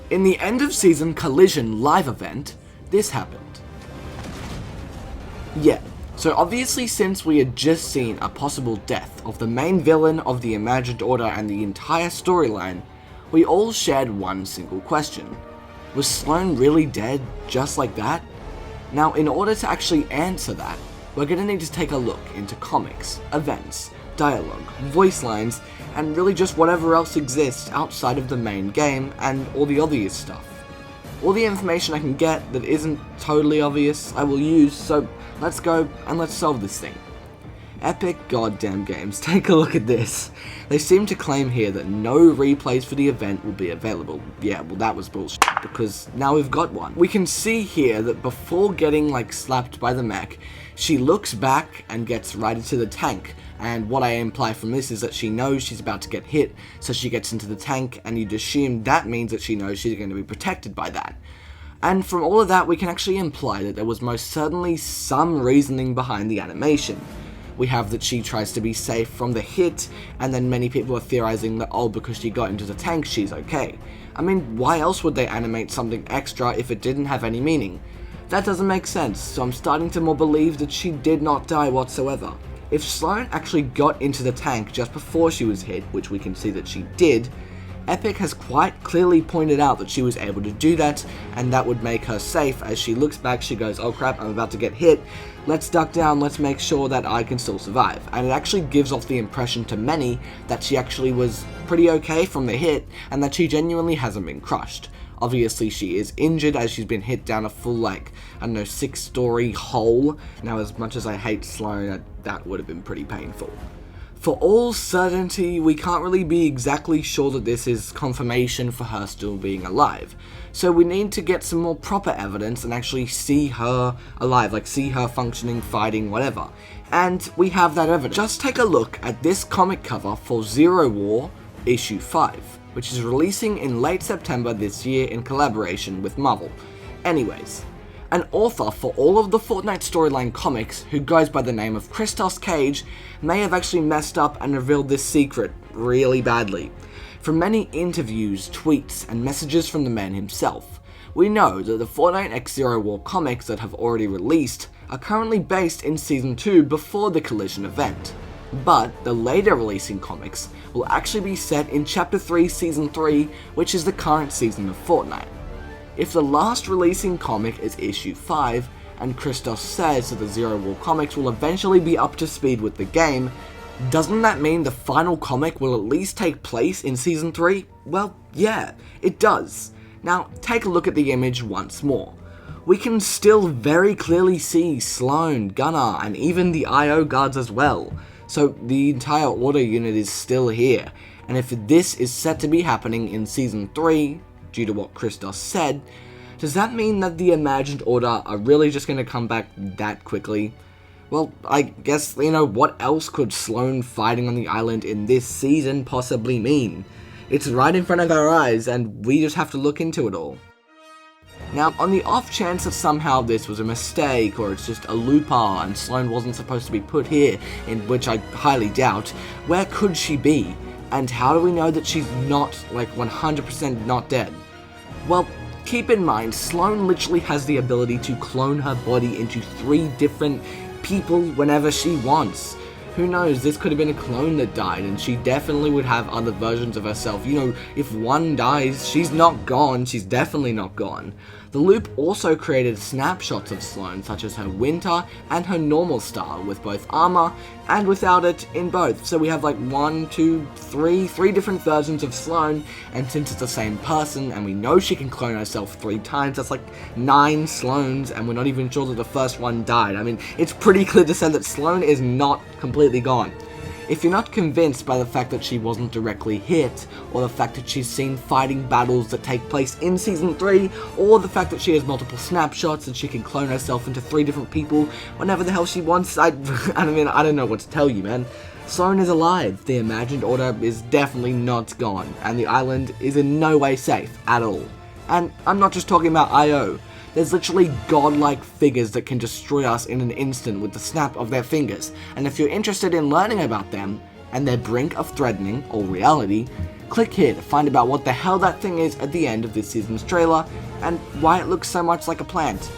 In the end of season Collision live event, this happened. Yeah, so obviously since we had just seen a possible death of the main villain of the Imagined Order and the entire storyline, we all shared one single question. Was Sloane really dead just like that? Now, in order to actually answer that, we're going to need to take a look into comics, events, dialogue, voice lines, and really just whatever else exists outside of the main game and all the obvious stuff. All the information I can get that isn't totally obvious I will use, so let's go and let's solve this thing. Epic goddamn games, take a look at this. They seem to claim here that no replays for the event will be available. Yeah, well that was bullshit, because now we've got one. We can see here that before getting slapped by the mech, she looks back and gets right into the tank. And what I imply from this is that she knows she's about to get hit, so she gets into the tank, and you'd assume that means that she knows she's going to be protected by that. And from all of that, we can actually imply that there was most certainly some reasoning behind the animation. We have that she tries to be safe from the hit, and then many people are theorizing that, oh, because she got into the tank, she's okay. I mean, why else would they animate something extra if it didn't have any meaning? That doesn't make sense, so I'm starting to more believe that she did not die whatsoever. If Sloane actually got into the tank just before she was hit, which we can see that she did, Epic has quite clearly pointed out that she was able to do that, and that would make her safe. As she looks back, she goes, oh crap, I'm about to get hit, let's duck down, let's make sure that I can still survive. And it actually gives off the impression to many that she actually was pretty okay from the hit, and that she genuinely hasn't been crushed. Obviously she is injured as she's been hit down a full 6-story hole. Now as much as I hate Sloane, that would have been pretty painful. For all certainty, we can't really be exactly sure that this is confirmation for her still being alive. So we need to get some more proper evidence and actually see her alive, see her functioning, fighting, whatever. And we have that evidence. Just take a look at this comic cover for Zero War issue 5, which is releasing in late September this year in collaboration with Marvel. Anyways, an author for all of the Fortnite Storyline comics, who goes by the name of Christos Cage, may have actually messed up and revealed this secret really badly. From many interviews, tweets, and messages from the man himself, we know that the Fortnite x Zero War comics that have already released are currently based in Season 2 before the Collision event. But the later releasing comics will actually be set in Chapter 3 Season 3, which is the current season of Fortnite. If the last releasing comic is issue 5, and Christos says that the Zero War comics will eventually be up to speed with the game, doesn't that mean the final comic will at least take place in Season 3? Well, yeah, it does. Now, take a look at the image once more. We can still very clearly see Sloane, Gunnar, and even the IO guards as well. So the entire Order unit is still here, and if this is set to be happening in Season 3, due to what Christos said, does that mean that the Imagined Order are really just going to come back that quickly? Well, I guess, what else could Sloane fighting on the island in this season possibly mean? It's right in front of our eyes, and we just have to look into it all. Now, on the off chance that somehow this was a mistake, or it's just a loophole and Sloane wasn't supposed to be put here, in which I highly doubt, where could she be? And how do we know that she's not, 100% not dead? Well, keep in mind, Sloane literally has the ability to clone her body into 3 different people whenever she wants. Who knows, this could have been a clone that died, and she definitely would have other versions of herself. If one dies, she's not gone, she's definitely not gone. The loop also created snapshots of Sloane, such as her winter and her normal style, with both armor and without it in both. So we have 3 different versions of Sloane, and since it's the same person, and we know she can clone herself 3 times, that's 9 Sloanes, and we're not even sure that the first one died. I mean, it's pretty clear to say that Sloane is not completely gone. If you're not convinced by the fact that she wasn't directly hit, or the fact that she's seen fighting battles that take place in Season 3, or the fact that she has multiple snapshots and she can clone herself into 3 different people whenever the hell she wants, I don't know what to tell you, man. Sloane is alive, the Imagined Order is definitely not gone, and the island is in no way safe at all. And I'm not just talking about IO. There's literally godlike figures that can destroy us in an instant with the snap of their fingers, and if you're interested in learning about them, and their brink of threatening, or reality, Click here to find out what the hell that thing is at the end of this season's trailer, and why it looks so much like a plant.